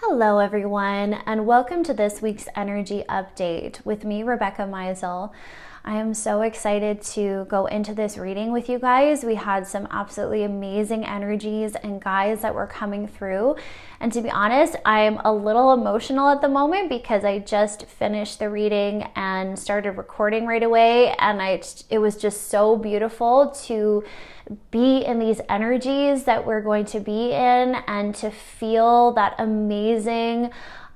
Hello everyone, and welcome to this week's energy update with me, Rebecca.meisl. I am so excited to go into this reading with you guys. We had some absolutely amazing energies and guides that were coming through. And to be honest, I'm a little emotional at the moment because I just finished the reading and started recording right away. And it was just so beautiful to be in these energies that we're going to be in and to feel that amazing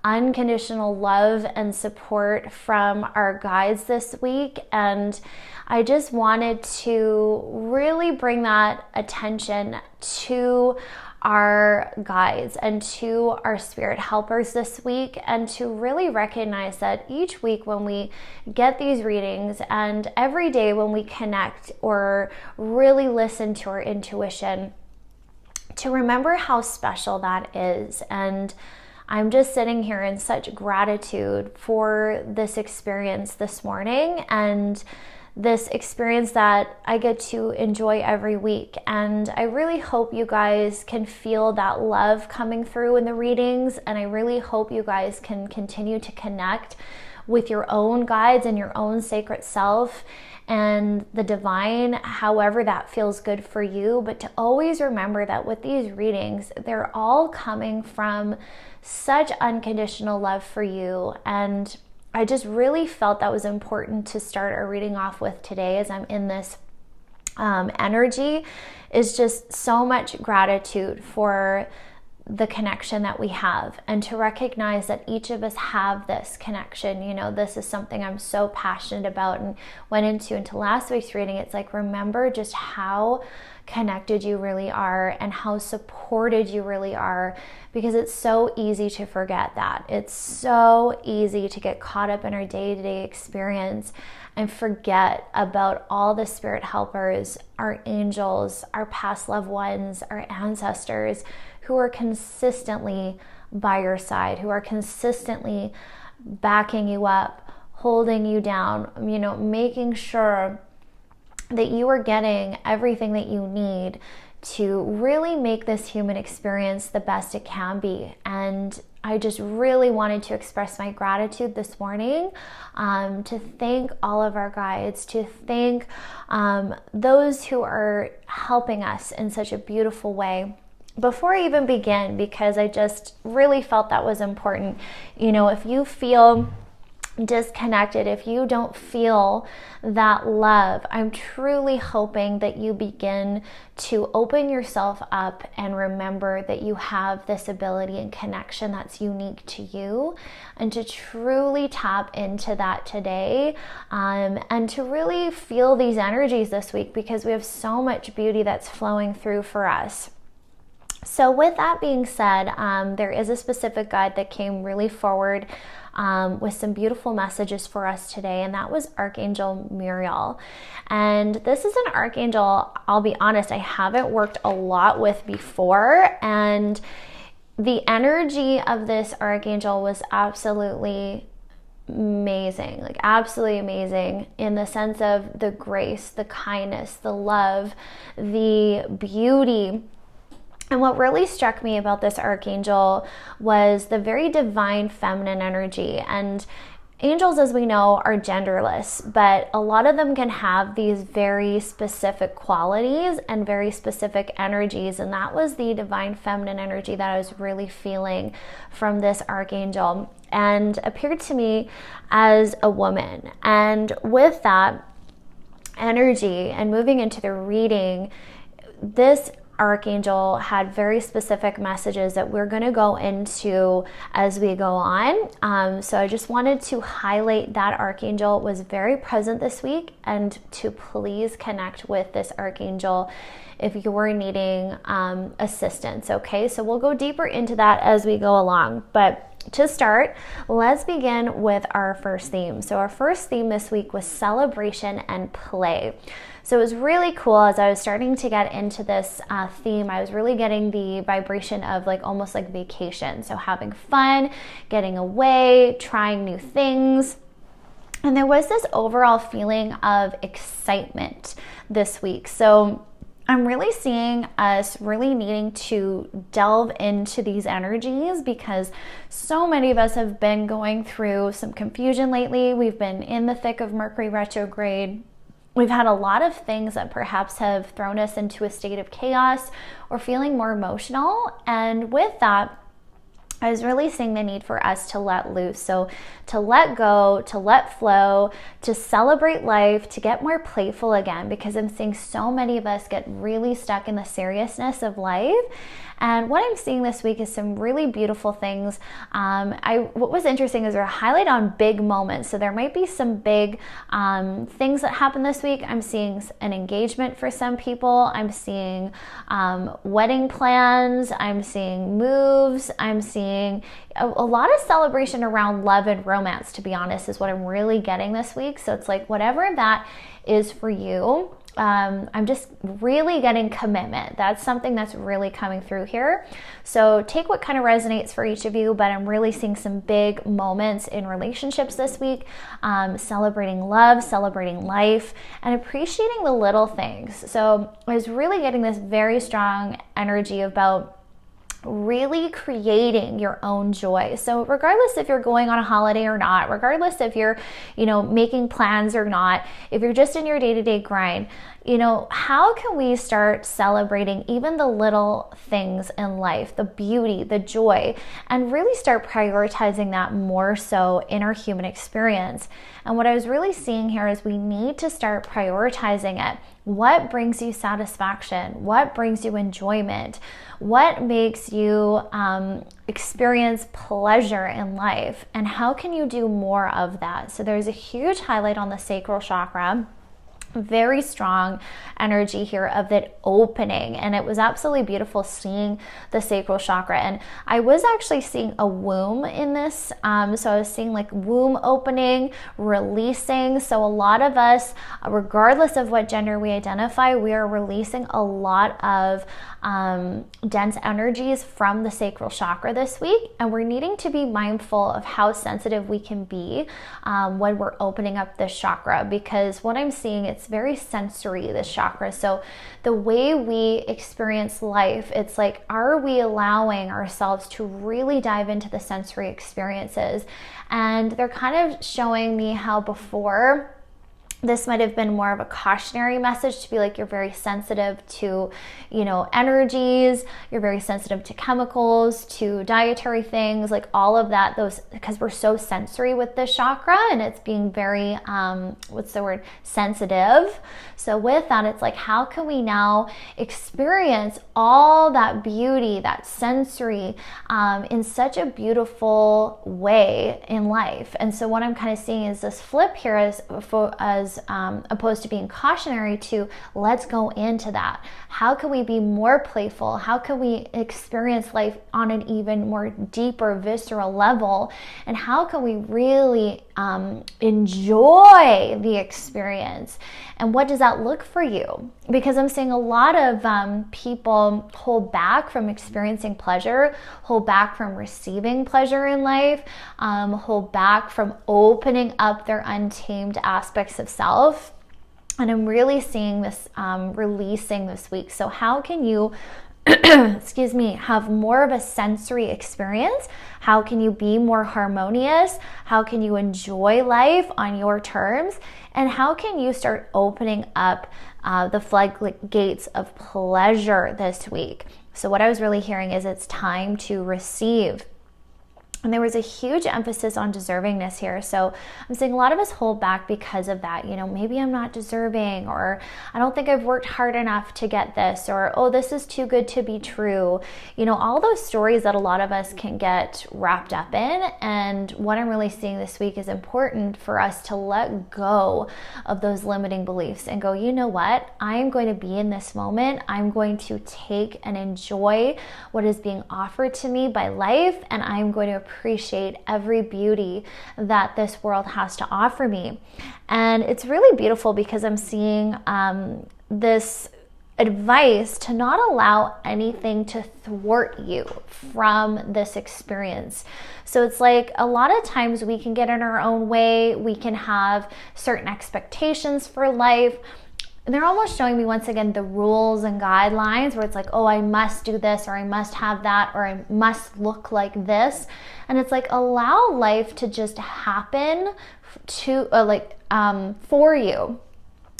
unconditional love and support from our guides this week. And I just wanted to really bring that attention to our guides and to our spirit helpers this week, and to really recognize that each week when we get these readings and every day when we connect or really listen to our intuition, to remember how special that is. And I'm just sitting here in such gratitude for this experience this morning, and this experience that I get to enjoy every week. And I really hope you guys can feel that love coming through in the readings, and I really hope you guys can continue to connect with your own guides and your own sacred self and the divine, however that feels good for you. But to always remember that with these readings, they're all coming from such unconditional love for you. And I just really felt that was important to start our reading off with today, as I'm in this energy, is just so much gratitude for the connection that we have, and to recognize that each of us have this connection. You know, this is something I'm so passionate about and went into last week's reading. It's like, remember just how connected you really are and how supported you really are, because it's so easy to forget that. It's so easy to get caught up in our day-to-day experience and forget about all the spirit helpers, our angels, our past loved ones, our ancestors, who are consistently by your side, who are consistently backing you up, holding you down, you know, making sure that you are getting everything that you need to really make this human experience the best it can be. And I just really wanted to express my gratitude this morning, to thank all of our guides, to thank those who are helping us in such a beautiful way. Before I even begin, because I just really felt that was important, you know, if you feel disconnected, if you don't feel that love, I'm truly hoping that you begin to open yourself up and remember that you have this ability and connection that's unique to you, and to truly tap into that today, and to really feel these energies this week, because we have so much beauty that's flowing through for us. So with that being said, there is a specific guide that came really forward with some beautiful messages for us today, and that was Archangel Muriel. And this is an archangel, I'll be honest, I haven't worked a lot with before, and the energy of this archangel was absolutely amazing, like absolutely amazing, in the sense of the grace, the kindness, the love, the beauty. And what really struck me about this archangel was the very divine feminine energy. And angels, as we know, are genderless, but a lot of them can have these very specific qualities and very specific energies. And that was the divine feminine energy that I was really feeling from this archangel, and appeared to me as a woman. And with that energy and moving into the reading, this archangel had very specific messages that we're going to go into as we go on. So I just wanted to highlight that archangel was very present this week, and to please connect with this archangel if you're needing assistance. Okay, so we'll go deeper into that as we go along. But to start, let's begin with our first theme. So our first theme this week was celebration and play. So it was really cool as I was starting to get into this theme. I was really getting the vibration of like almost like vacation. So having fun, getting away, trying new things. And there was this overall feeling of excitement this week. So I'm really seeing us really needing to delve into these energies because so many of us have been going through some confusion lately. We've been in the thick of Mercury retrograde. We've had a lot of things that perhaps have thrown us into a state of chaos or feeling more emotional. And with that, I was really seeing the need for us to let loose. So to let go, to let flow, to celebrate life, to get more playful again, because I'm seeing so many of us get really stuck in the seriousness of life. And what I'm seeing this week is some really beautiful things. What was interesting is there a highlight on big moments. So there might be some big things that happen this week. I'm seeing an engagement for some people. I'm seeing wedding plans. I'm seeing moves. I'm seeing a lot of celebration around love and romance, to be honest, is what I'm really getting this week. So it's like whatever that is for you. I'm just really getting commitment. That's something that's really coming through here. So take what kind of resonates for each of you, but I'm really seeing some big moments in relationships this week, celebrating love, celebrating life, and appreciating the little things. So I was really getting this very strong energy about really creating your own joy. So regardless if you're going on a holiday or not, regardless if you're, making plans or not, if you're just in your day-to-day grind, how can we start celebrating even the little things in life, the beauty, the joy, and really start prioritizing that more so in our human experience? And what I was really seeing here is we need to start prioritizing it. What brings you satisfaction? What brings you enjoyment? What makes you experience pleasure in life? And how can you do more of that? So there's a huge highlight on the sacral chakra. Very strong energy here of it opening, and it was absolutely beautiful seeing the sacral chakra. And I was actually seeing a womb in this, so I was seeing like womb opening, releasing. So a lot of us, regardless of what gender we identify, we are releasing a lot of dense energies from the sacral chakra this week, and we're needing to be mindful of how sensitive we can be when we're opening up this chakra, because what I'm seeing, it's very sensory, this chakra. So the way we experience life, it's like, are we allowing ourselves to really dive into the sensory experiences? And they're kind of showing me how before this might have been more of a cautionary message to be like, you're very sensitive to, energies, you're very sensitive to chemicals, to dietary things, like all of that, those, because we're so sensory with this chakra and it's being very, sensitive. So with that, it's like, how can we now experience all that beauty, that sensory, in such a beautiful way in life? And so what I'm kind of seeing is this flip here as opposed to being cautionary to let's go into that. How can we be more playful? How can we experience life on an even more deeper, visceral level? And how can we really enjoy the experience? And what does that look for you? Because I'm seeing a lot of people hold back from experiencing pleasure, hold back from receiving pleasure in life, hold back from opening up their untamed aspects of self. And I'm really seeing this releasing this week. So how can you have more of a sensory experience? How can you be more harmonious? How can you enjoy life on your terms? And how can you start opening up the floodgates of pleasure this week? So what I was really hearing is it's time to receive. And there was a huge emphasis on deservingness here. So I'm seeing a lot of us hold back because of that. Maybe I'm not deserving, or I don't think I've worked hard enough to get this, or, oh, this is too good to be true. All those stories that a lot of us can get wrapped up in. And what I'm really seeing this week is important for us to let go of those limiting beliefs and go, you know what? I'm going to be in this moment. I'm going to take and enjoy what is being offered to me by life, and I'm going to appreciate every beauty that this world has to offer me. And it's really beautiful because I'm seeing this advice to not allow anything to thwart you from this experience. So it's like a lot of times we can get in our own way, we can have certain expectations for life. they're almost showing me once again the rules and guidelines where it's like, oh, I must do this, or I must have that, or I must look like this. And it's like, allow life to just happen for you.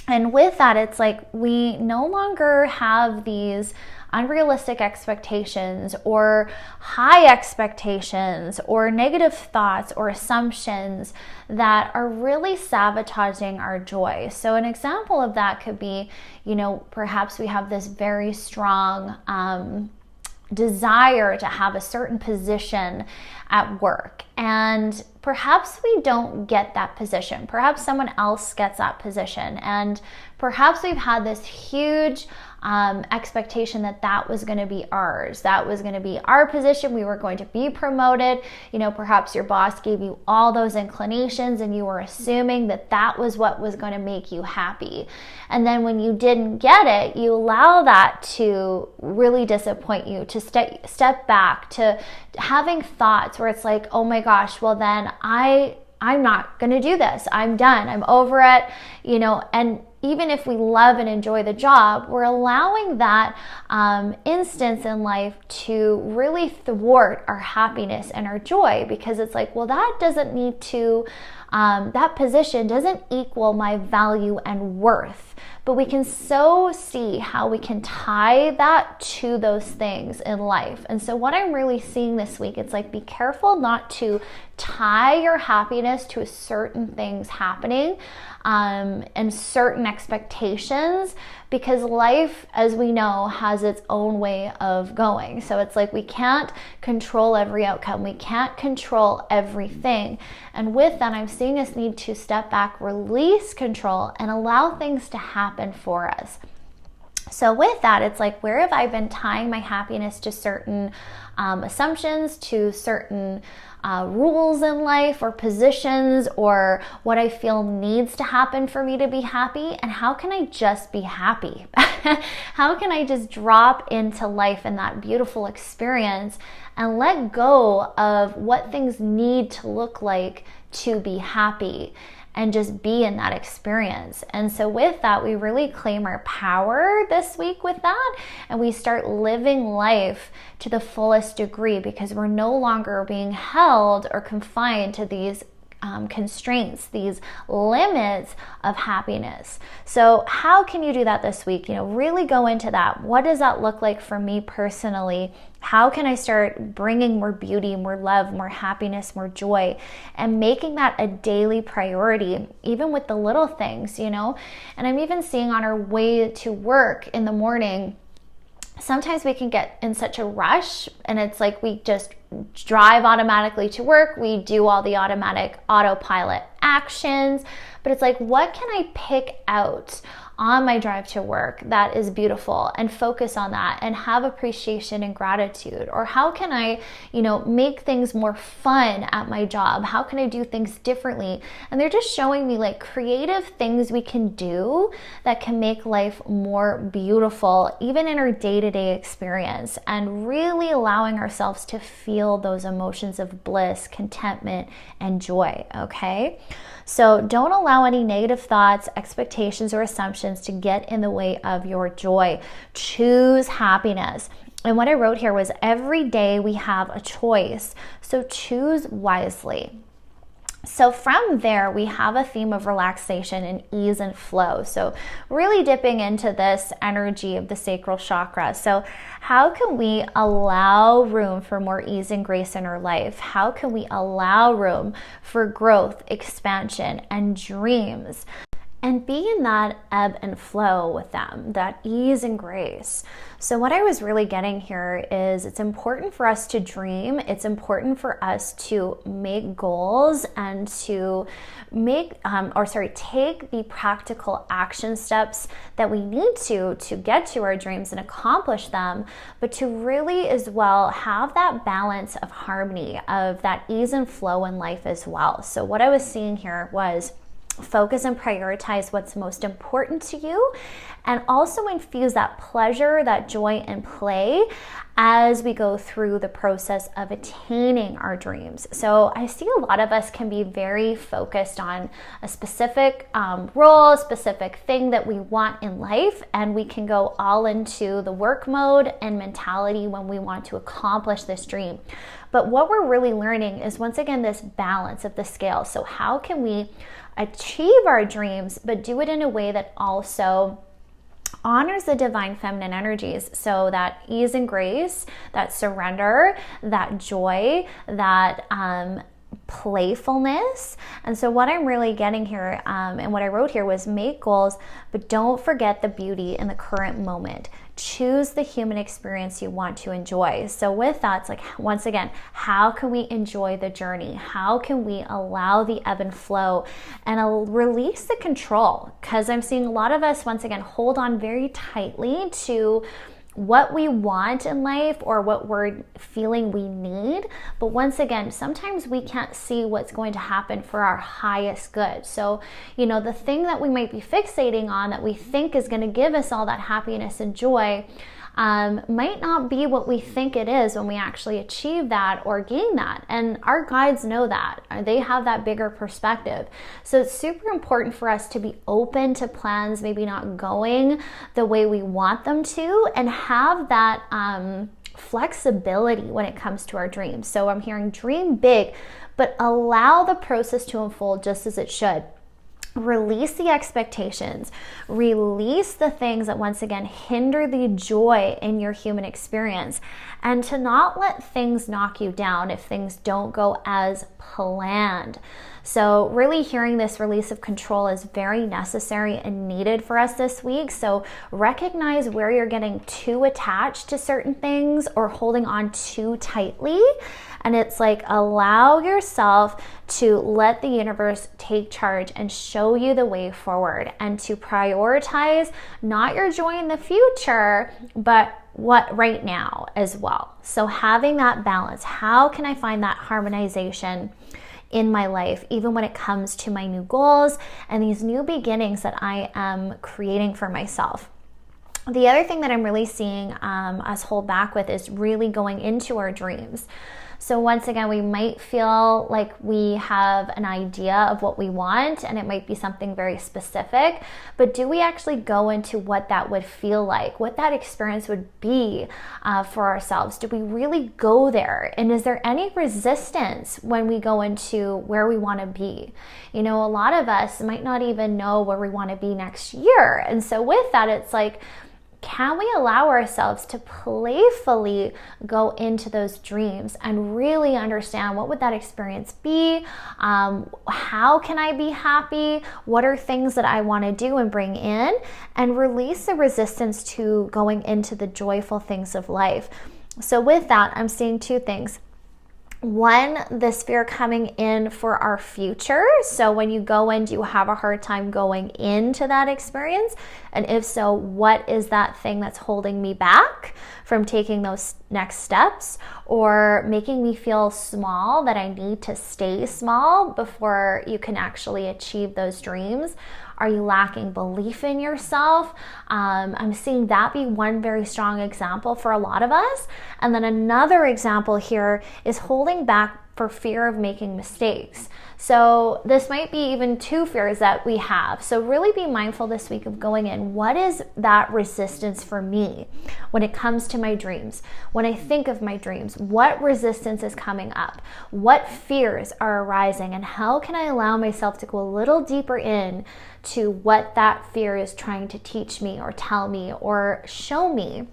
And with that, it's like we no longer have these unrealistic expectations or high expectations or negative thoughts or assumptions that are really sabotaging our joy. So an example of that could be, perhaps we have this very strong desire to have a certain position at work, and perhaps we don't get that position. Perhaps someone else gets that position, and perhaps we've had this huge expectation that was going to be ours. That was going to be our position. We were going to be promoted. Perhaps your boss gave you all those inclinations and you were assuming that was what was going to make you happy. And then when you didn't get it, you allow that to really disappoint you, to step back, to having thoughts where it's like, oh my gosh, well then I'm not going to do this. I'm done. I'm over it, and even if we love and enjoy the job, we're allowing that instance in life to really thwart our happiness and our joy, because it's like, well, that doesn't need to, that position doesn't equal my value and worth. But we can so see how we can tie that to those things in life. And so what I'm really seeing this week, it's like, be careful not to tie your happiness to certain things happening and certain expectations, because life, as we know, has its own way of going. So it's like we can't control every outcome. We can't control everything. And with that, I'm seeing us need to step back, release control, and allow things to happen for us. So with that, it's like, where have I been tying my happiness to certain assumptions, to certain rules in life or positions, or what I feel needs to happen for me to be happy? And how can I just be happy? How can I just drop into life in that beautiful experience and let go of what things need to look like to be happy, and just be in that experience? And so with that, we really claim our power this week with that, and we start living life to the fullest degree, because we're no longer being held or confined to these constraints, these limits of happiness. So how can you do that this week? Really go into that. What does that look like for me personally? How can I start bringing more beauty, more love, more happiness, more joy, and making that a daily priority, even with the little things, And I'm even seeing on our way to work in the morning, sometimes we can get in such a rush, and it's like we just drive automatically to work. We do all the autopilot actions, but it's like, what can I pick out on my drive to work that is beautiful, and focus on that and have appreciation and gratitude? Or how can I, make things more fun at my job? How can I do things differently? And they're just showing me like creative things we can do that can make life more beautiful, even in our day-to-day experience, and really allowing ourselves to feel those emotions of bliss, contentment, and joy, okay? So don't allow any negative thoughts, expectations, or assumptions to get in the way of your joy. Choose happiness. And what I wrote here was, every day we have a choice, so choose wisely. So from there, we have a theme of relaxation and ease and flow. So really dipping into this energy of the sacral chakra. So how can we allow room for more ease and grace in our life? How can we allow room for growth, expansion, and dreams? And be in that ebb and flow with them, that ease and grace. So what I was really getting here is, it's important for us to dream. It's important for us to make goals and to take the practical action steps that we need to get to our dreams and accomplish them, but to really as well have that balance of harmony, of that ease and flow in life as well. So what I was seeing here was, focus and prioritize what's most important to you, and also infuse that pleasure, that joy and play as we go through the process of attaining our dreams. So I see a lot of us can be very focused on a specific role, specific thing that we want in life, and we can go all into the work mode and mentality when we want to accomplish this dream. But what we're really learning is, once again, this balance of the scale. So how can we achieve our dreams, but do it in a way that also honors the divine feminine energies? So that ease and grace, that surrender, that joy, that playfulness. And so what I'm really getting here, and what I wrote here, was make goals, but don't forget the beauty in the current moment. Choose the human experience you want to enjoy. So with that, it's like, once again, how can we enjoy the journey? How can we allow the ebb and flow and release the control? Because I'm seeing a lot of us, once again, hold on very tightly to what we want in life or what we're feeling we need. But once again, sometimes we can't see what's going to happen for our highest good. So, the thing that we might be fixating on that we think is going to give us all that happiness and joy might not be what we think it is when we actually achieve that or gain that. And our guides know that. They have that bigger perspective. So it's super important for us to be open to plans maybe not going the way we want them to, and have that flexibility when it comes to our dreams. So I'm hearing dream big, but allow the process to unfold just as it should. Release the expectations, release the things that, once again, hinder the joy in your human experience, and to not let things knock you down if things don't go as planned. So really hearing this release of control is very necessary and needed for us this week. So recognize where you're getting too attached to certain things or holding on too tightly. And it's like, allow yourself to let the universe take charge and show you the way forward, and to prioritize not your joy in the future, but what right now as well. So having that balance, how can I find that harmonization in my life, even when it comes to my new goals and these new beginnings that I am creating for myself? The other thing that I'm really seeing us hold back with is really going into our dreams. So once again, we might feel like we have an idea of what we want, and it might be something very specific, but do we actually go into what that would feel like, what that experience would be for ourselves? Do we really go there? And is there any resistance when we go into where we want to be? A lot of us might not even know where we want to be next year. And so with that, it's like, can we allow ourselves to playfully go into those dreams and really understand what would that experience be? How can I be happy? What are things that I want to do and bring in? And release the resistance to going into the joyful things of life. So with that, I'm seeing two things. One, this fear coming in for our future. So when you go in, do you have a hard time going into that experience? And if so, what is that thing that's holding me back from taking those next steps, or making me feel small, that I need to stay small before you can actually achieve those dreams? Are you lacking belief in yourself? I'm seeing that be one very strong example for a lot of us. And then another example here is holding back for fear of making mistakes. So this might be even two fears that we have. So really be mindful this week of going in. What is that resistance for me when it comes to my dreams? When I think of my dreams, what resistance is coming up? What fears are arising? And how can I allow myself to go a little deeper in to what that fear is trying to teach me or tell me or show me?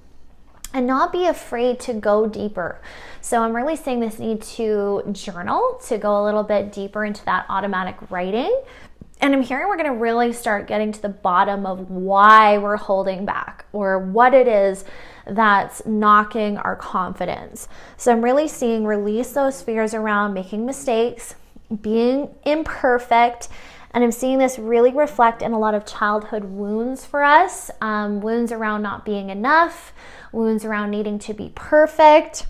And not be afraid to go deeper. So I'm really seeing this need to journal, to go a little bit deeper into that automatic writing. And I'm hearing we're going to really start getting to the bottom of why we're holding back, or what it is that's knocking our confidence. So I'm really seeing release those fears around making mistakes, being imperfect. And I'm seeing this really reflect in a lot of childhood wounds for us, wounds around not being enough, wounds around needing to be perfect.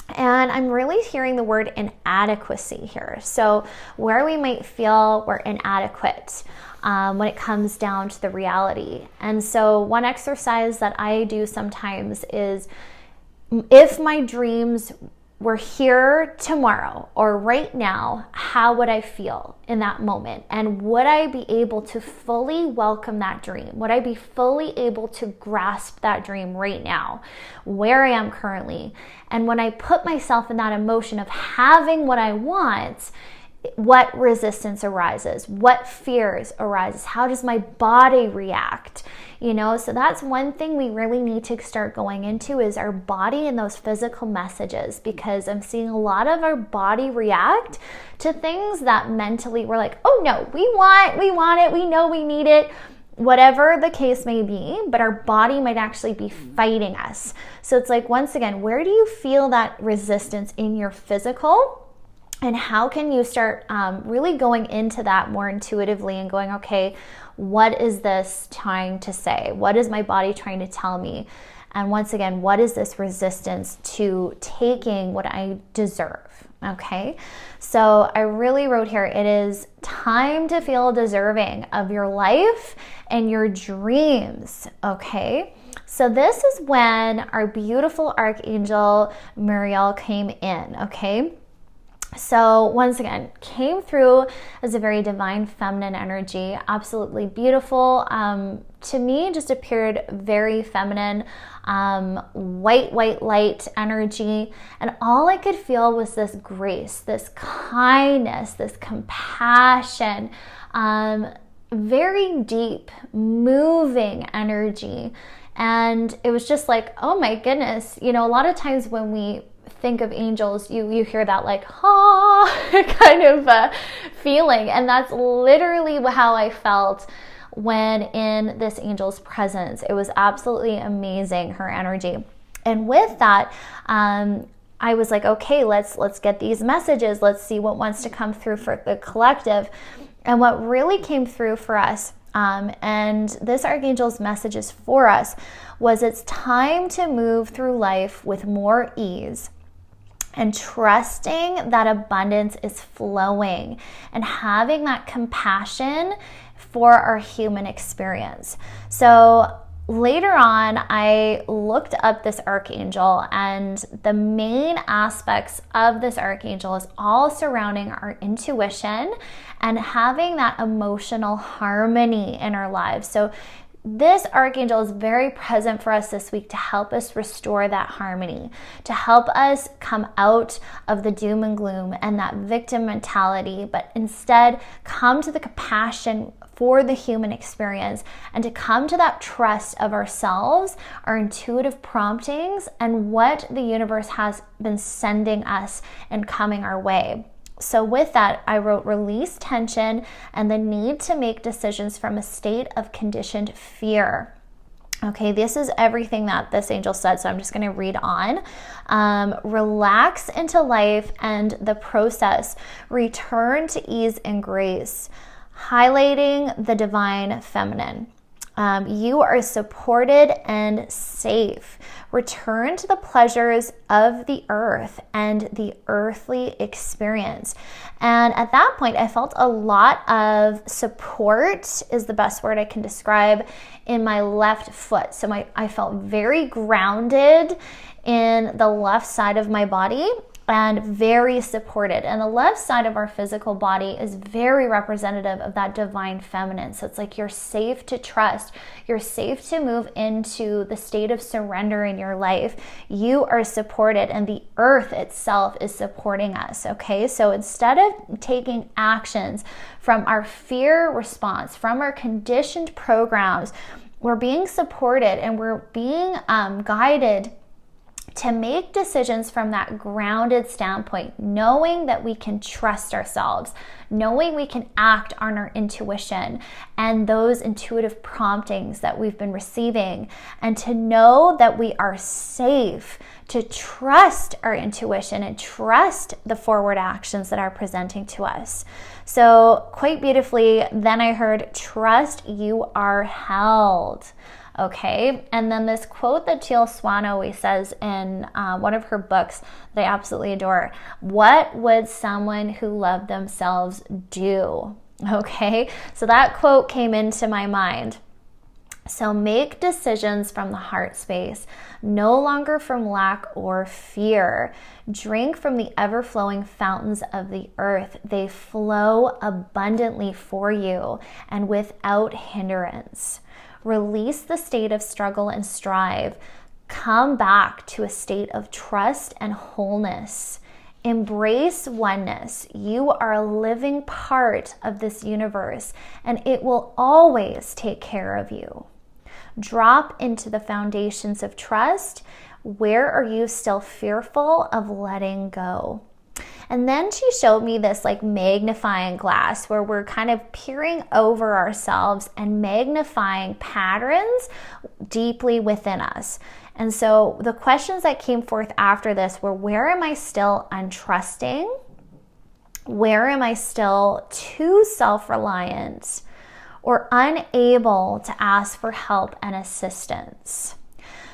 And I'm really hearing the word inadequacy here. So where we might feel we're inadequate when it comes down to the reality. And so one exercise that I do sometimes is, if my dreams were here tomorrow or right now, how would I feel in that moment? And would I be able to fully welcome that dream? Would I be fully able to grasp that dream right now, where I am currently? And when I put myself in that emotion of having what I want, what resistance arises? What fears arises? How does my body react? So that's one thing we really need to start going into, is our body and those physical messages, because I'm seeing a lot of our body react to things that mentally we're like, oh no, we want it, we know we need it, whatever the case may be, but our body might actually be fighting us. So it's like, once again, where do you feel that resistance in your physical? And how can you start really going into that more intuitively and going, okay, what is this trying to say? What is my body trying to tell me? And once again, what is this resistance to taking what I deserve? Okay, so I really wrote here, it is time to feel deserving of your life and your dreams. Okay, so this is when our beautiful Archangel Muriel came in. Okay, so once again, came through as a very divine feminine energy, absolutely beautiful. To me, just appeared very feminine, white light energy. And all I could feel was this grace, this kindness, this compassion, very deep, moving energy. And it was just like, oh my goodness, a lot of times when we think of angels, you hear that like, kind of feeling. And that's literally how I felt when in this angel's presence. It was absolutely amazing, her energy. And with that, I was like, okay, let's get these messages. Let's see what wants to come through for the collective. And what really came through for us, and this Archangel's messages for us, was it's time to move through life with more ease and trusting that abundance is flowing and having that compassion for our human experience. So later on, I looked up this Archangel, and the main aspects of this Archangel is all surrounding our intuition and having that emotional harmony in our lives. So this Archangel is very present for us this week to help us restore that harmony, to help us come out of the doom and gloom and that victim mentality, but instead come to the compassion for the human experience and to come to that trust of ourselves, our intuitive promptings, and what the universe has been sending us and coming our way. So with that, I wrote release tension and the need to make decisions from a state of conditioned fear. Okay, this is everything that this angel said, so I'm just going to read on. Relax into life and the process. Return to ease and grace. Highlighting the divine feminine. You are supported and safe. Return to the pleasures of the earth and the earthly experience. And at that point, I felt a lot of support, is the best word I can describe, in my left foot. So I felt very grounded in the left side of my body and very supported. And the left side of our physical body is very representative of that divine feminine. So it's like you're safe to trust. You're safe to move into the state of surrender in your life. You are supported, and the earth itself is supporting us, okay? So instead of taking actions from our fear response, from our conditioned programs, we're being supported and we're being guided to make decisions from that grounded standpoint, knowing that we can trust ourselves, knowing we can act on our intuition and those intuitive promptings that we've been receiving, and to know that we are safe to trust our intuition and trust the forward actions that are presenting to us. So quite beautifully, then I heard, trust you are held. Okay. And then this quote that Teal Swan always says in one of her books that I absolutely adore: what would someone who loved themselves do? Okay. So that quote came into my mind. So make decisions from the heart space, no longer from lack or fear. Drink from the ever-flowing fountains of the earth. They flow abundantly for you and without hindrance. Release the state of struggle and strive. Come back to a state of trust and wholeness. Embrace oneness. You are a living part of this universe, and it will always take care of you. Drop into the foundations of trust. Where are you still fearful of letting go? And then she showed me this like magnifying glass where we're kind of peering over ourselves and magnifying patterns deeply within us. And so the questions that came forth after this were, where am I still untrusting? Where am I still too self-reliant or unable to ask for help and assistance?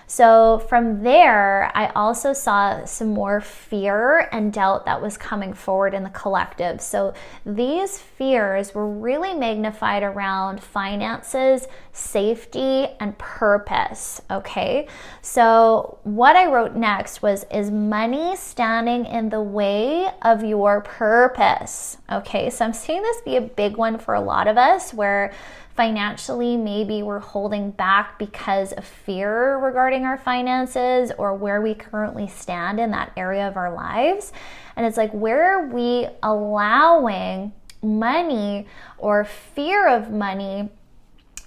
So from there, I also saw some more fear and doubt that was coming forward in the collective. So these fears were really magnified around finances, safety, and purpose, okay? So what I wrote next was, is money standing in the way of your purpose? Okay, so I'm seeing this be a big one for a lot of us, where financially, maybe we're holding back because of fear regarding our finances or where we currently stand in that area of our lives. And it's like, where are we allowing money or fear of money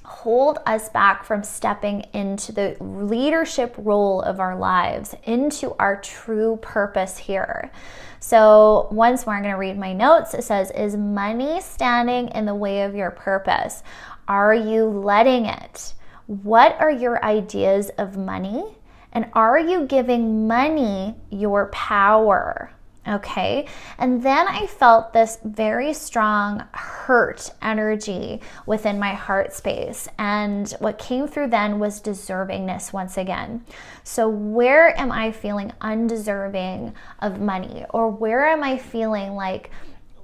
hold us back from stepping into the leadership role of our lives, into our true purpose here? So once more, I'm going to read my notes. It says, is money standing in the way of your purpose? Are you letting it? What are your ideas of money? And are you giving money your power? Okay. And then I felt this very strong hurt energy within my heart space. And what came through then was deservingness once again. So where am I feeling undeserving of money? Or where am I feeling like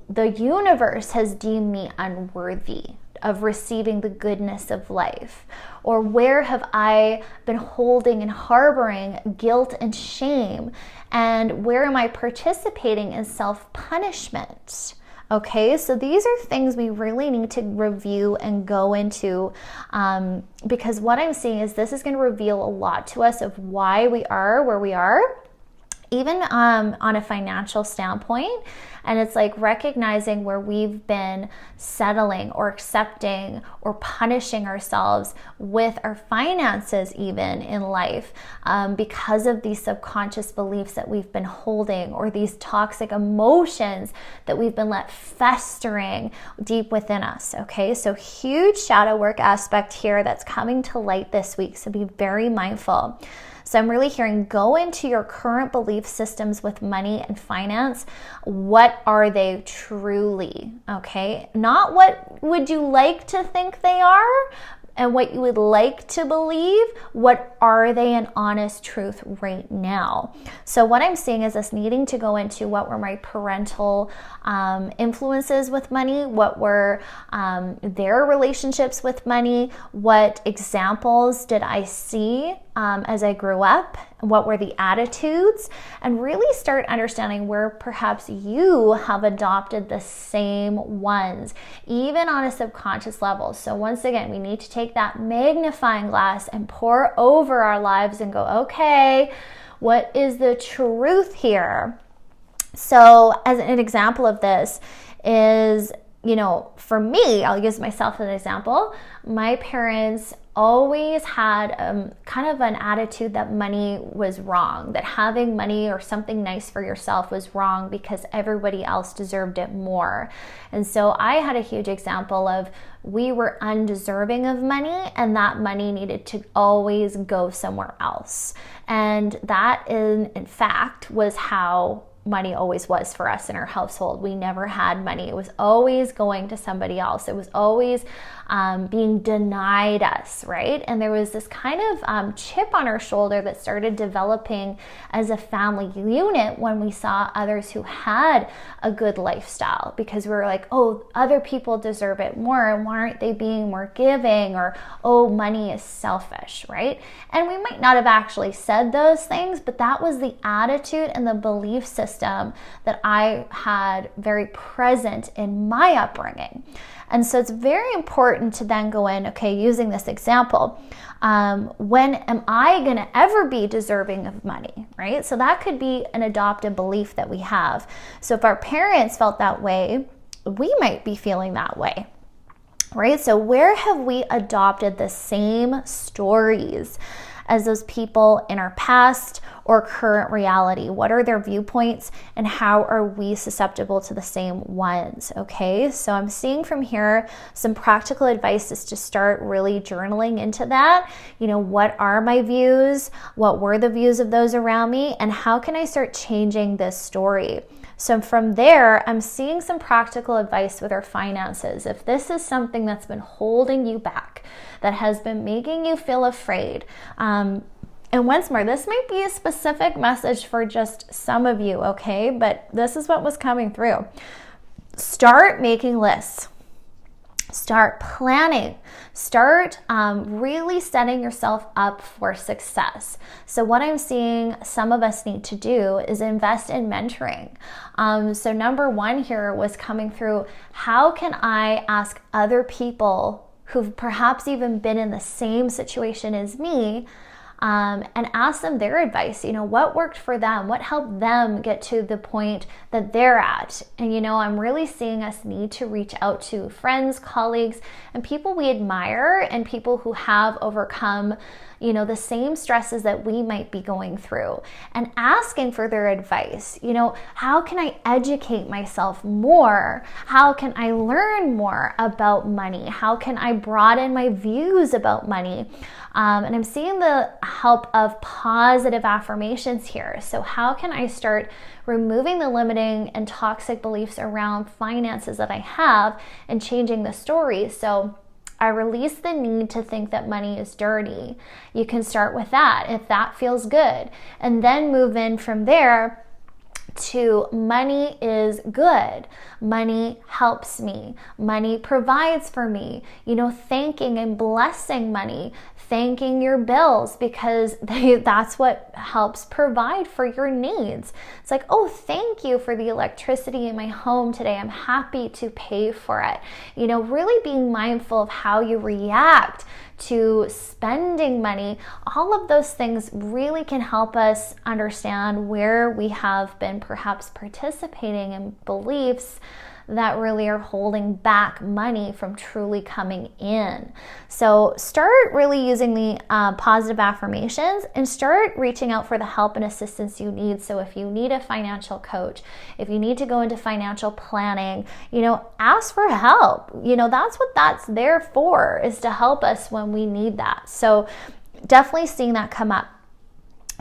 the universe has deemed me unworthy of receiving the goodness of life? Or where have I been holding and harboring guilt and shame? And where am I participating in self-punishment? Okay, so these are things we really need to review and go into, because what I'm seeing is this is going to reveal a lot to us of why we are where we are, even on a financial standpoint. And it's like recognizing where we've been settling or accepting or punishing ourselves with our finances even in life, because of these subconscious beliefs that we've been holding, or these toxic emotions that we've been let festering deep within us. Okay, so huge shadow work aspect here that's coming to light this week. So be very mindful. So I'm really hearing, go into your current belief systems with money and finance. What are they truly? Okay, not what would you like to think they are and what you would like to believe. What are they in honest truth right now? So what I'm seeing is us needing to go into what were my parental influences with money, what were their relationships with money, what examples did I see as I grew up, what were the attitudes, and really start understanding where perhaps you have adopted the same ones, even on a subconscious level. So once again, we need to take that magnifying glass and pour over our lives and go, okay, what is the truth here? So as an example of this is, for me, I'll use myself as an example. My parents always had kind of an attitude that money was wrong, that having money or something nice for yourself was wrong because everybody else deserved it more. And so I had a huge example of, we were undeserving of money, and that money needed to always go somewhere else. And that in fact was how money always was for us in our household. We never had money. It was always going to somebody else. It was always being denied us, right? And there was this kind of chip on our shoulder that started developing as a family unit when we saw others who had a good lifestyle, because we were like, oh, other people deserve it more, and why aren't they being more giving? Or, oh, money is selfish, right? And we might not have actually said those things, but that was the attitude and the belief system that I had very present in my upbringing. And so it's very important to then go in, okay, using this example, when am I going to ever be deserving of money, right? So that could be an adopted belief that we have. So if our parents felt that way, we might be feeling that way, right? So where have we adopted the same stories as those people in our past or current reality? What are their viewpoints, and how are we susceptible to the same ones? Okay, so I'm seeing from here some practical advice is to start really journaling into that. You know, what are my views? What were the views of those around me? And how can I start changing this story? So from there, I'm seeing some practical advice with our finances. If this is something that's been holding you back, that has been making you feel afraid, and once more, this might be a specific message for just some of you, okay? But this is what was coming through. Start making lists. Start planning. Start really setting yourself up for success. So what I'm seeing some of us need to do is invest in mentoring. So number one here was coming through, how can I ask other people who've perhaps even been in the same situation as me, and ask them their advice. You know, what worked for them? What helped them get to the point that they're at? And, you know, I'm really seeing us need to reach out to friends, colleagues, and people we admire, and people who have overcome, you know, the same stresses that we might be going through, and asking for their advice. You know, how can I educate myself more? How can I learn more about money? How can I broaden my views about money? And I'm seeing the help of positive affirmations here. So how can I start removing the limiting and toxic beliefs around finances that I have and changing the story? So I release the need to think that money is dirty. You can start with that if that feels good, and then move in from there to money is good. Money helps me. Money provides for me. You know, thanking and blessing money, thanking your bills, because that's what helps provide for your needs. It's like, oh, thank you for the electricity in my home today. I'm happy to pay for it. You know, really being mindful of how you react to spending money. All of those things really can help us understand where we have been perhaps participating in beliefs that really are holding back money from truly coming in. So start really using the positive affirmations, and start reaching out for the help and assistance you need. So if you need a financial coach, if you need to go into financial planning, you know, ask for help. You know, that's what that's there for, is to help us when we need that. So definitely seeing that come up.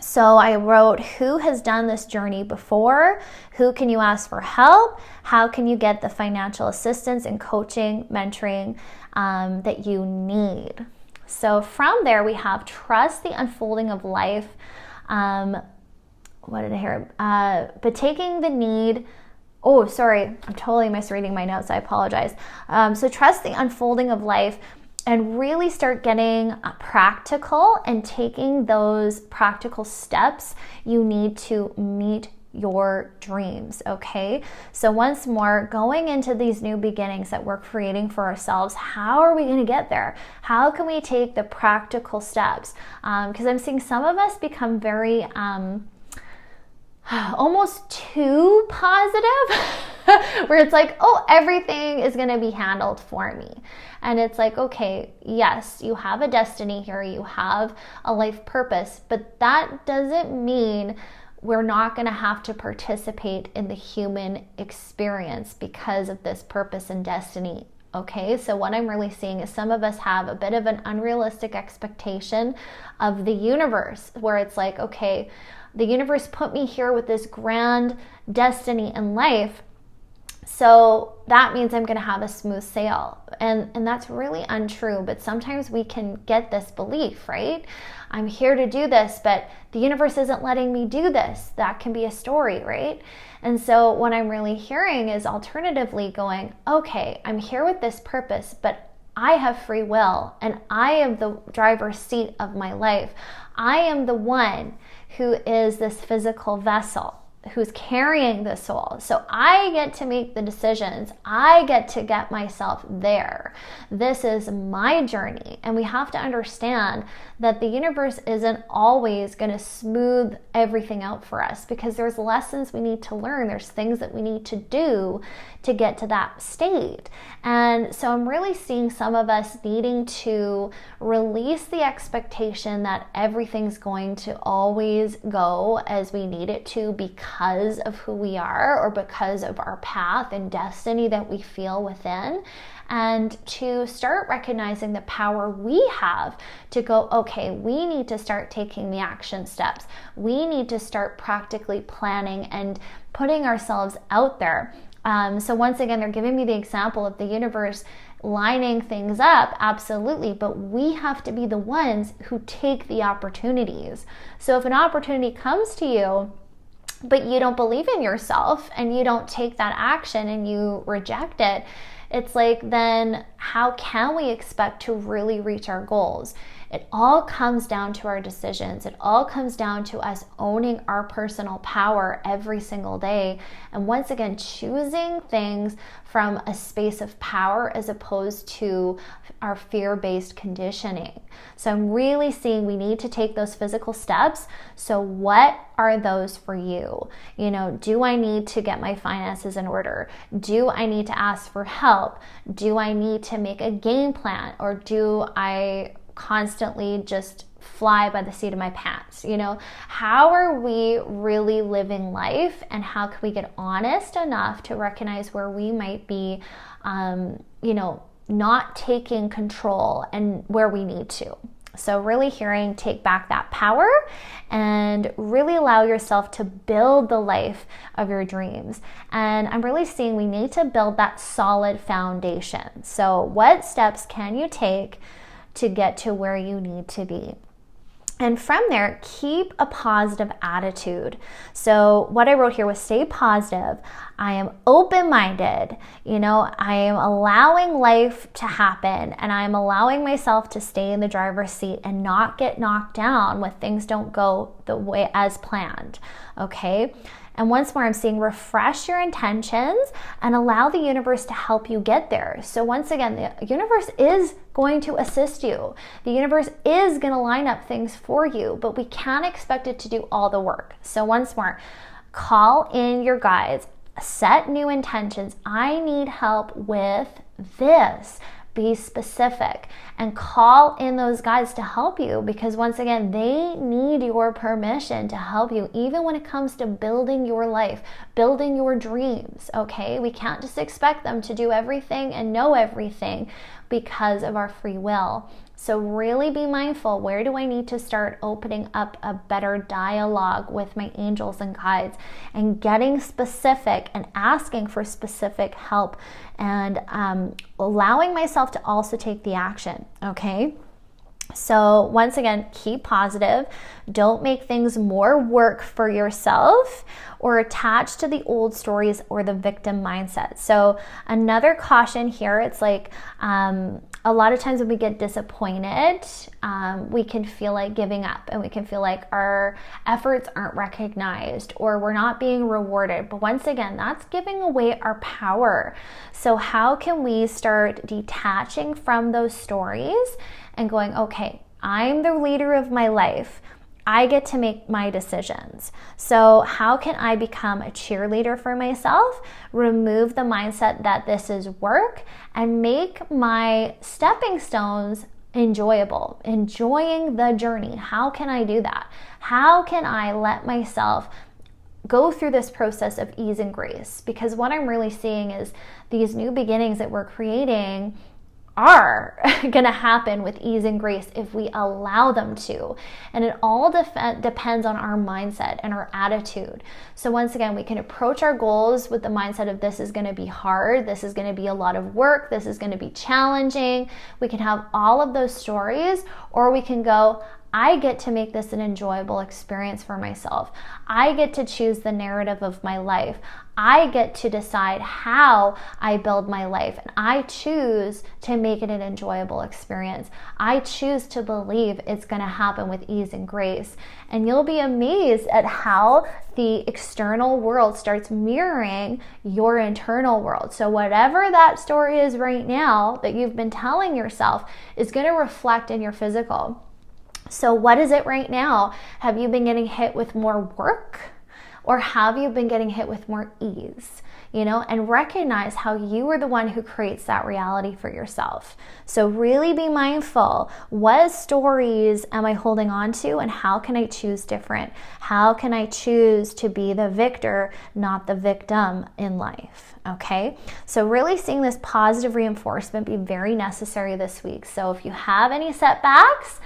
So I wrote, who has done this journey before? Who can you ask for help? How can you get the financial assistance and coaching, mentoring that you need? So from there, we have trust the unfolding of life. What did I hear? But taking the need. Oh, sorry, I'm totally misreading my notes. I apologize. So trust the unfolding of life, and really start getting practical and taking those practical steps you need to meet your dreams, okay? So once more, going into these new beginnings that we're creating for ourselves, how are we going to get there? How can we take the practical steps? Because I'm seeing some of us become very almost too positive, where it's like, oh, everything is going to be handled for me. And it's like, okay, yes, you have a destiny here, you have a life purpose, but that doesn't mean we're not going to have to participate in the human experience because of this purpose and destiny Okay, so what I'm really seeing is some of us have a bit of an unrealistic expectation of the universe, where it's like, okay, the universe put me here with this grand destiny in life, so that means I'm going to have a smooth sail. And that's really untrue, but sometimes we can get this belief, right? I'm here to do this, but the universe isn't letting me do this. That can be a story, right? And so what I'm really hearing is alternatively going, okay, I'm here with this purpose, but I have free will and I am the driver's seat of my life. I am the one who is this physical vessel who's carrying the soul. So I get to make the decisions. I get to get myself there. This is my journey. And we have to understand that the universe isn't always going to smooth everything out for us, because there's lessons we need to learn. There's things that we need to do to get to that state. And so I'm really seeing some of us needing to release the expectation that everything's going to always go as we need it to because of who we are or because of our path and destiny that we feel within, and to start recognizing the power we have to go, okay, we need to start taking the action steps. We need to start practically planning and putting ourselves out there. So once again, they're giving me the example of the universe lining things up, absolutely, but we have to be the ones who take the opportunities. So if an opportunity comes to you, but you don't believe in yourself and you don't take that action and you reject it, it's like, then how can we expect to really reach our goals? It all comes down to our decisions. It all comes down to us owning our personal power every single day. And once again, choosing things from a space of power as opposed to our fear-based conditioning. So I'm really seeing we need to take those physical steps. So what are those for you? You know, do I need to get my finances in order? Do I need to ask for help? Do I need to make a game plan? Or do I constantly just fly by the seat of my pants? You know, how are we really living life, and how can we get honest enough to recognize where we might be, not taking control and where we need to? So really hearing, take back that power and really allow yourself to build the life of your dreams. And I'm really seeing we need to build that solid foundation. So what steps can you take to get to where you need to be? And from there, keep a positive attitude. So what I wrote here was stay positive. I am open-minded. I am allowing life to happen, and I'm allowing myself to stay in the driver's seat and not get knocked down when things don't go the way as planned. Okay? And once more, I'm seeing refresh your intentions and allow the universe to help you get there. So once again, the universe is going to assist you. The universe is going to line up things for you, but we can't expect it to do all the work. So once more, call in your guides, set new intentions. I need help with this. Be specific and call in those guides to help you, because once again, they need your permission to help you, even when it comes to building your life, building your dreams. Okay, we can't just expect them to do everything and know everything because of our free will. So really be mindful, where do I need to start opening up a better dialogue with my angels and guides, and getting specific and asking for specific help, and allowing myself to also take the action, okay? So once again, keep positive. Don't make things more work for yourself or attach to the old stories or the victim mindset. So another caution here, it's like a lot of times when we get disappointed, we can feel like giving up, and we can feel like our efforts aren't recognized or we're not being rewarded. But once again, that's giving away our power. So how can we start detaching from those stories and going, okay, I'm the leader of my life. I get to make my decisions. So how can I become a cheerleader for myself, remove the mindset that this is work, and make my stepping stones enjoyable, enjoying the journey? How can I do that? How can I let myself go through this process of ease and grace, because what I'm really seeing is these new beginnings that we're creating are going to happen with ease and grace if we allow them to. And it all depends on our mindset and our attitude. So once again, we can approach our goals with the mindset of this is going to be hard, this is going to be a lot of work, this is going to be challenging. We can have all of those stories, or we can go, I get to make this an enjoyable experience for myself. I get to choose the narrative of my life. I get to decide how I build my life, and I choose to make it an enjoyable experience. I choose to believe it's going to happen with ease and grace. And you'll be amazed at how the external world starts mirroring your internal world. So whatever that story is right now that you've been telling yourself is going to reflect in your physical. So what is it right now? Have you been getting hit with more work, or have you been getting hit with more ease? And recognize how you are the one who creates that reality for yourself. So really be mindful. What stories am I holding on to, and how can I choose different? How can I choose to be the victor, not the victim in life? Okay, so really seeing this positive reinforcement be very necessary this week. So if you have any setbacks,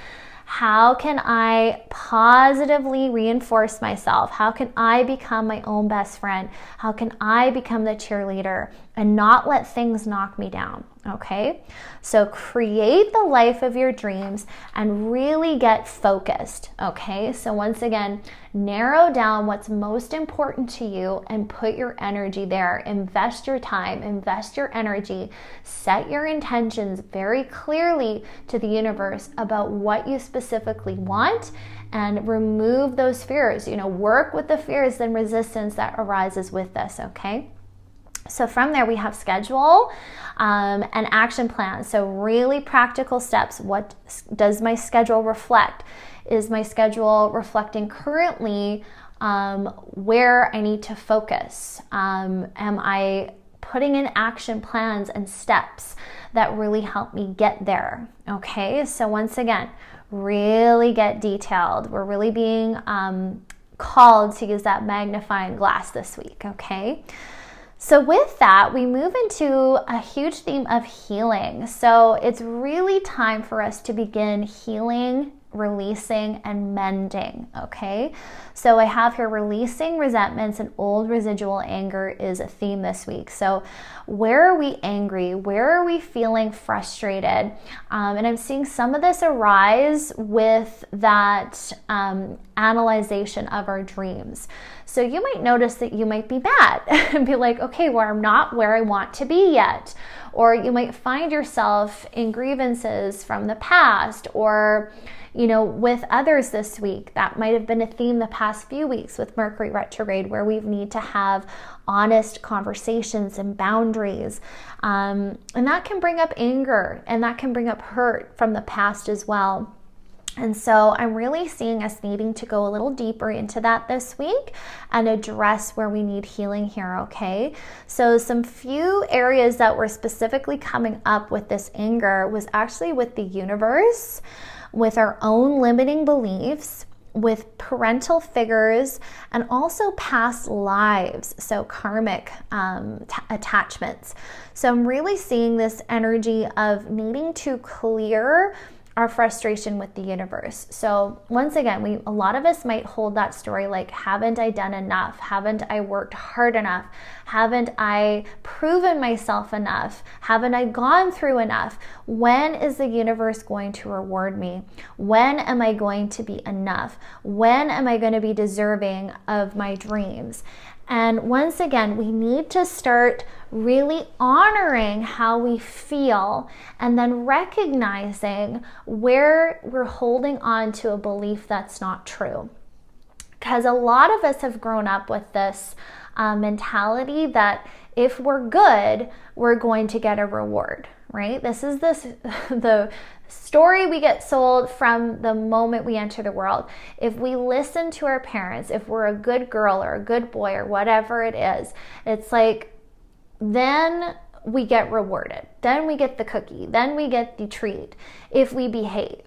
how can I positively reinforce myself? How can I become my own best friend? How can I become the cheerleader and not let things knock me down? Okay, so create the life of your dreams and really get focused. Okay, so once again, narrow down what's most important to you and put your energy there. Invest your time, invest your energy, set your intentions very clearly to the universe about what you specifically want, and remove those fears. Work with the fears and resistance that arises with this. Okay. So from there, we have schedule and action plans. So really practical steps. What does my schedule reflect? Is my schedule reflecting currently where I need to focus? Am I putting in action plans and steps that really help me get there? Okay, so once again, really get detailed. We're really being called to use that magnifying glass this week, okay? So with that, we move into a huge theme of healing. So it's really time for us to begin healing, releasing, and mending, okay? So I have here releasing resentments and old residual anger is a theme this week. So where are we angry? Where are we feeling frustrated? And I'm seeing some of this arise with that analyzation of our dreams. So you might notice that you might be mad and be like, okay, well, I'm not where I want to be yet. Or you might find yourself in grievances from the past, or with others this week. That might have been a theme the past few weeks with Mercury retrograde, where we need to have honest conversations and boundaries. And that can bring up anger, and that can bring up hurt from the past as well. And so I'm really seeing us needing to go a little deeper into that this week and address where we need healing here, okay? So some few areas that were specifically coming up with this anger was actually with the universe, with our own limiting beliefs, with parental figures, and also past lives, so karmic attachments. So I'm really seeing this energy of needing to clear our frustration with the universe. So once again, a lot of us might hold that story like, haven't I done enough? Haven't I worked hard enough? Haven't I proven myself enough? Haven't I gone through enough? When is the universe going to reward me? When am I going to be enough? When am I going to be deserving of my dreams? And once again, we need to start really honoring how we feel, and then recognizing where we're holding on to a belief that's not true. Because a lot of us have grown up with this mentality that if we're good, we're going to get a reward, right? This is the story we get sold from the moment we enter the world. If we listen to our parents, if we're a good girl or a good boy or whatever it is, it's like, then we get rewarded. Then we get the cookie. Then we get the treat if we behave,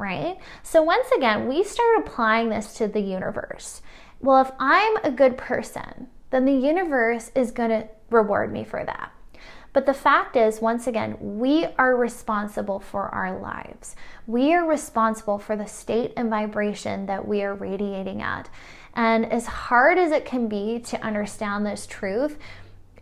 right? So once again, we start applying this to the universe. Well, if I'm a good person, then the universe is going to reward me for that. But the fact is, once again, we are responsible for our lives. We are responsible for the state and vibration that we are radiating at. And as hard as it can be to understand this truth,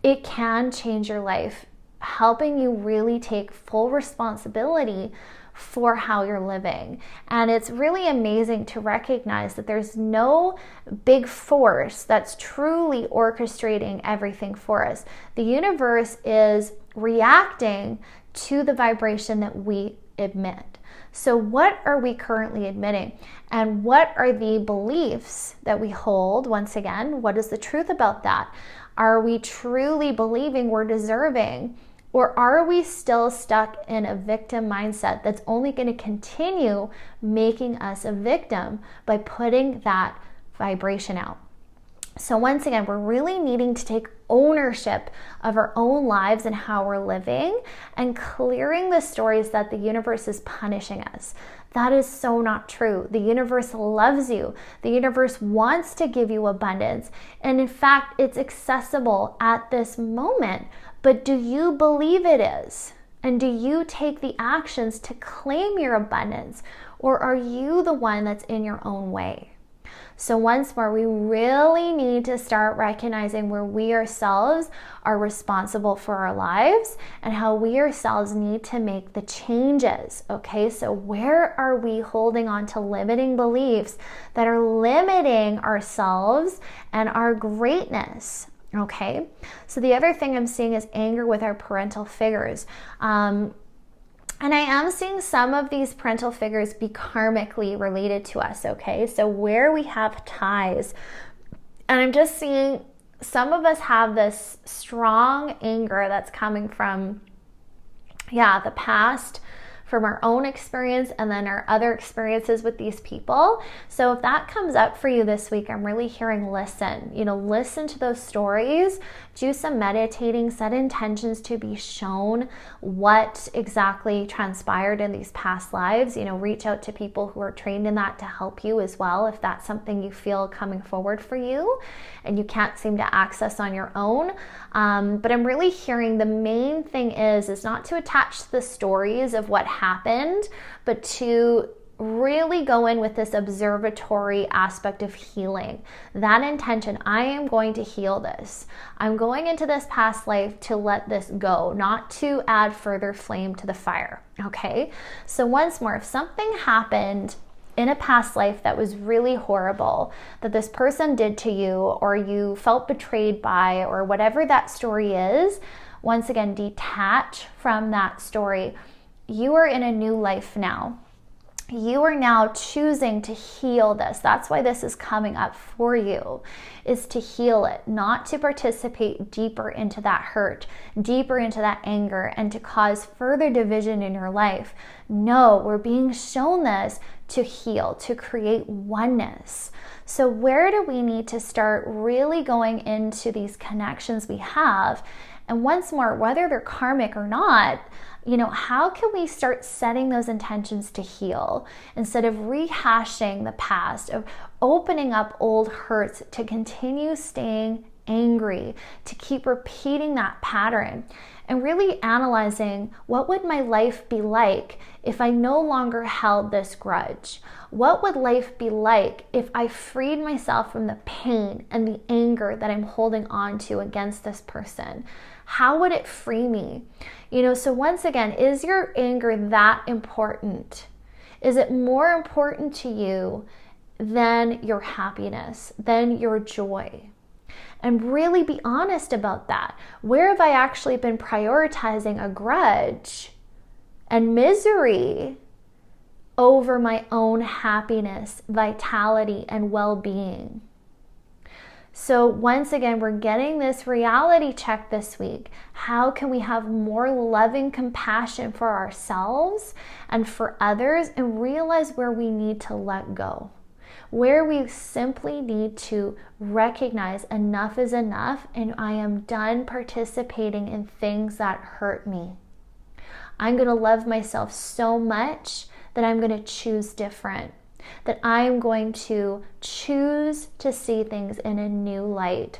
it can change your life, helping you really take full responsibility for how you're living. And it's really amazing to recognize that there's no big force that's truly orchestrating everything for us. The universe is reacting to the vibration that we emit. So what are we currently admitting? And what are the beliefs that we hold? Once again, what is the truth about that? Are we truly believing we're deserving? Or are we still stuck in a victim mindset that's only going to continue making us a victim by putting that vibration out? So once again, we're really needing to take ownership of our own lives and how we're living, and clearing the stories that the universe is punishing us. That is so not true. The universe loves you. The universe wants to give you abundance. And in fact, it's accessible at this moment. But do you believe it is? And do you take the actions to claim your abundance? Or are you the one that's in your own way? So once more, we really need to start recognizing where we ourselves are responsible for our lives and how we ourselves need to make the changes, okay? So where are we holding on to limiting beliefs that are limiting ourselves and our greatness? Okay, so the other thing I'm seeing is anger with our parental figures. And I am seeing some of these parental figures be karmically related to us, okay? So where we have ties, and I'm just seeing some of us have this strong anger that's coming from, the past, from our own experience, and then our other experiences with these people. So if that comes up for you this week, I'm really hearing listen. Listen to those stories, do some meditating, set intentions to be shown what exactly transpired in these past lives. Reach out to people who are trained in that to help you as well, if that's something you feel coming forward for you and you can't seem to access on your own. But I'm really hearing the main thing is not to attach to the stories of what happened, but to really go in with this observatory aspect of healing. That intention, I am going to heal this. I'm going into this past life to let this go, not to add further flame to the fire, okay? So once more, if something happened in a past life that was really horrible, that this person did to you, or you felt betrayed by, or whatever that story is, once again, detach from that story. You are in a new life now. You are now choosing to heal this. That's why this is coming up for you, is to heal it, not to participate deeper into that hurt, deeper into that anger, and to cause further division in your life. No, we're being shown this to heal, to create oneness. So where do we need to start really going into these connections we have? And once more, whether they're karmic or not, how can we start setting those intentions to heal instead of rehashing the past, of opening up old hurts to continue staying angry, to keep repeating that pattern, and really analyzing, what would my life be like if I no longer held this grudge? What would life be like if I freed myself from the pain and the anger that I'm holding on to against this person? How would it free me? So once again, is your anger that important? Is it more important to you than your happiness, than your joy? And really be honest about that. Where have I actually been prioritizing a grudge and misery over my own happiness, vitality, and well-being? So once again, we're getting this reality check this week. How can we have more loving compassion for ourselves and for others, and realize where we need to let go? Where we simply need to recognize enough is enough, and I am done participating in things that hurt me. I'm going to love myself so much that I'm going to choose different, that I'm going to choose to see things in a new light.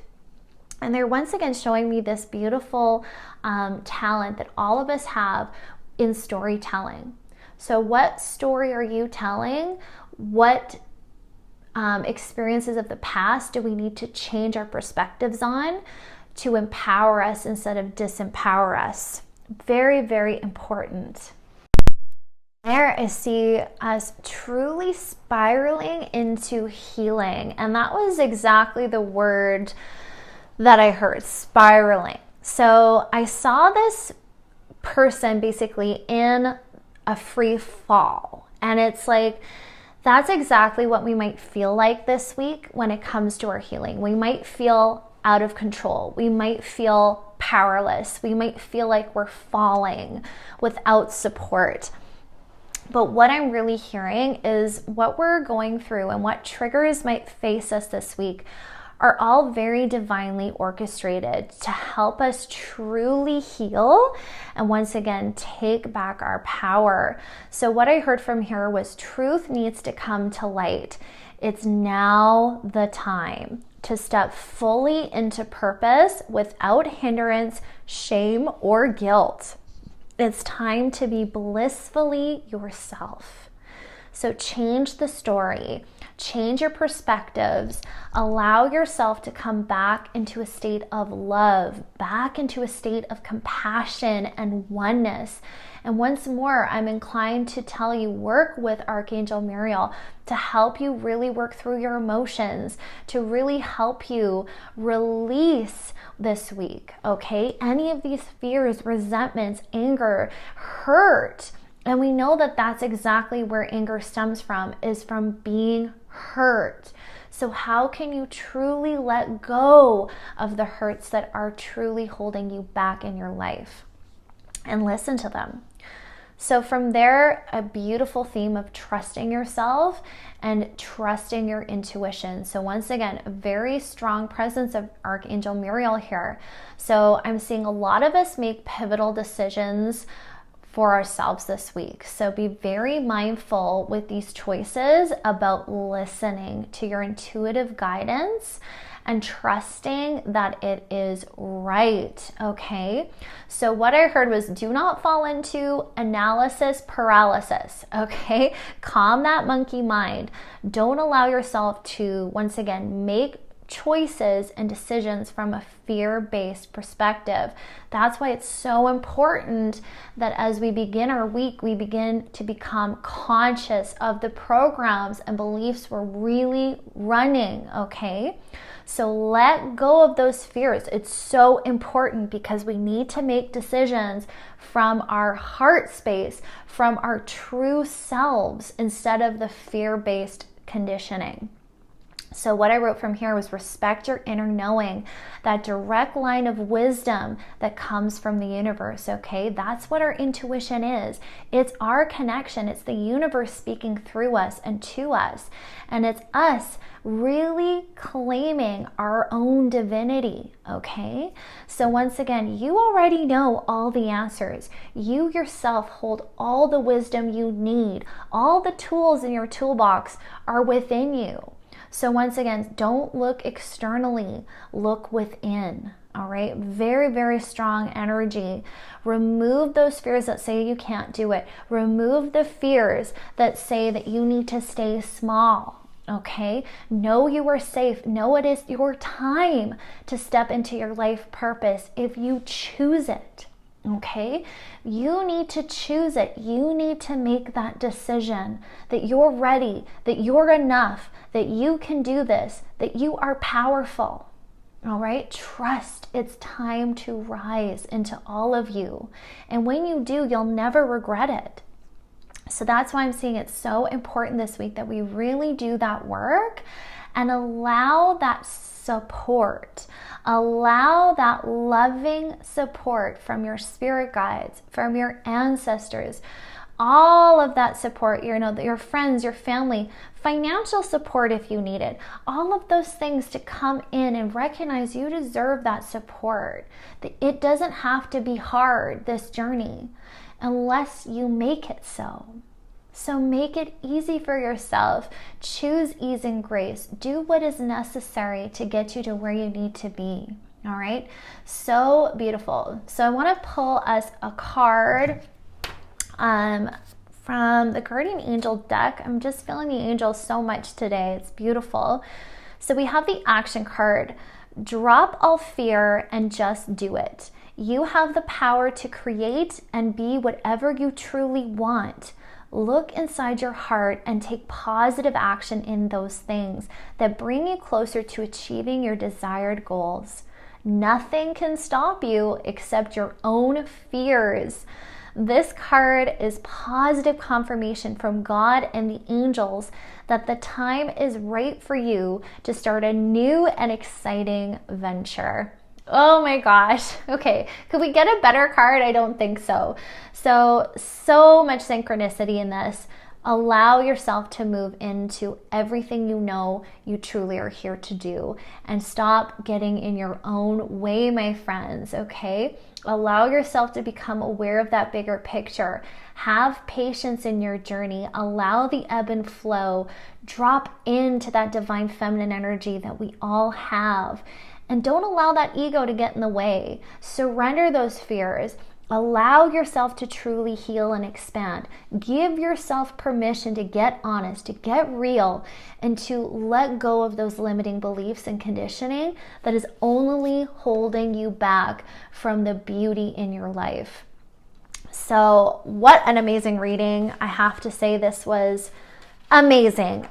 And they're once again showing me this beautiful talent that all of us have in storytelling. So what story are you telling? What experiences of the past do we need to change our perspectives on to empower us instead of disempower us? Very, very important. There I see us truly spiraling into healing. And that was exactly the word that I heard, spiraling. So I saw this person basically in a free fall. And it's like, that's exactly what we might feel like this week when it comes to our healing. We might feel out of control. We might feel powerless. We might feel like we're falling without support. But what I'm really hearing is what we're going through and what triggers might face us this week are all very divinely orchestrated to help us truly heal and once again take back our power. So what I heard from here was truth needs to come to light. It's now the time to step fully into purpose without hindrance, shame, or guilt. It's time to be blissfully yourself. So change the story, change your perspectives, allow yourself to come back into a state of love, back into a state of compassion and oneness. And once more, I'm inclined to tell you, work with Archangel Muriel to help you really work through your emotions, to really help you release this week, okay? Any of these fears, resentments, anger, hurt. And we know that that's exactly where anger stems from, is from being hurt. So how can you truly let go of the hurts that are truly holding you back in your life? And listen to them. So from there, a beautiful theme of trusting yourself and trusting your intuition. So once again, a very strong presence of Archangel Muriel here. So I'm seeing a lot of us make pivotal decisions for ourselves this week. So be very mindful with these choices about listening to your intuitive guidance and trusting that it is right, okay? So what I heard was, do not fall into analysis paralysis, okay? Calm that monkey mind. Don't allow yourself to, once again, make choices and decisions from a fear-based perspective. That's why it's so important that as we begin our week, we begin to become conscious of the programs and beliefs we're really running, okay? So let go of those fears. It's so important because we need to make decisions from our heart space, from our true selves, instead of the fear-based conditioning. So what I wrote from here was respect your inner knowing, that direct line of wisdom that comes from the universe, okay? That's what our intuition is. It's our connection. It's the universe speaking through us and to us. And it's us really claiming our own divinity, okay? So once again, you already know all the answers. You yourself hold all the wisdom you need. All the tools in your toolbox are within you. So once again, don't look externally, look within, all right? Very, very strong energy. Remove those fears that say you can't do it. Remove the fears that say that you need to stay small, okay? Know you are safe. Know it is your time to step into your life purpose if you choose it. Okay, you need to choose it. You need to make that decision that you're ready, that you're enough, that you can do this, that you are powerful. All right, trust. It's time to rise into all of you. And when you do, you'll never regret it. So that's why I'm seeing it's so important this week that we really do that work and allow that support. Allow that loving support from your spirit guides, from your ancestors, all of that support, your friends, your family, financial support if you need it, all of those things to come in and recognize you deserve that support. It doesn't have to be hard, this journey, unless you make it so. So make it easy for yourself. Choose ease and grace. Do what is necessary to get you to where you need to be. All right. So beautiful. So I want to pull us a card from the Guardian Angel deck. I'm just feeling the angels so much today. It's beautiful. So we have the action card. Drop all fear and just do it. You have the power to create and be whatever you truly want. Look inside your heart and take positive action in those things that bring you closer to achieving your desired goals. Nothing can stop you except your own fears. This card is positive confirmation from God and the angels that the time is right for you to start a new and exciting venture. Oh my gosh. Okay. Could we get a better card? I don't think so. So much synchronicity in this. Allow yourself to move into everything you know you truly are here to do, and stop getting in your own way, my friends, okay? Allow yourself to become aware of that bigger picture. Have patience in your journey. Allow the ebb and flow. Drop into that divine feminine energy that we all have. And don't allow that ego to get in the way. Surrender those fears. Allow yourself to truly heal and expand. Give yourself permission to get honest, to get real, and to let go of those limiting beliefs and conditioning that is only holding you back from the beauty in your life. So what an amazing reading. I have to say this was amazing.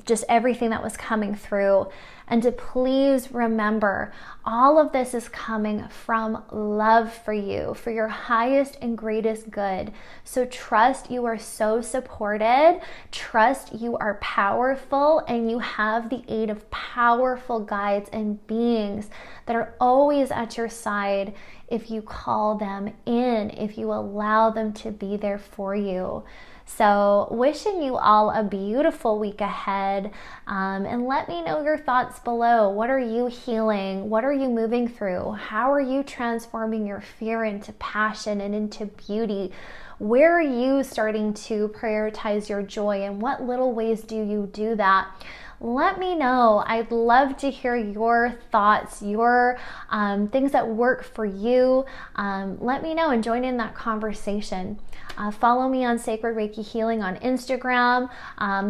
Just everything that was coming through. And to please remember, all of this is coming from love for you, for your highest and greatest good. So trust you are so supported. Trust you are powerful, and you have the aid of powerful guides and beings that are always at your side if you call them in, if you allow them to be there for you. So wishing you all a beautiful week ahead, and let me know your thoughts below. What are you healing? What are you moving through? How are you transforming your fear into passion and into beauty? Where are you starting to prioritize your joy, and what little ways do you do that? Let me know. I'd love to hear your thoughts, your things that work for you. Let me know and join in that conversation. Follow me on Sacred Reiki Healing on Instagram.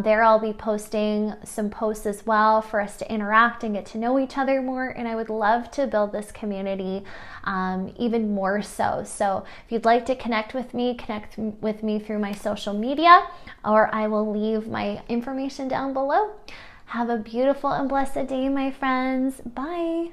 There I'll be posting some posts as well for us to interact and get to know each other more. And I would love to build this community even more so. So if you'd like to connect with me through my social media, or I will leave my information down below. Have a beautiful and blessed day, my friends. Bye.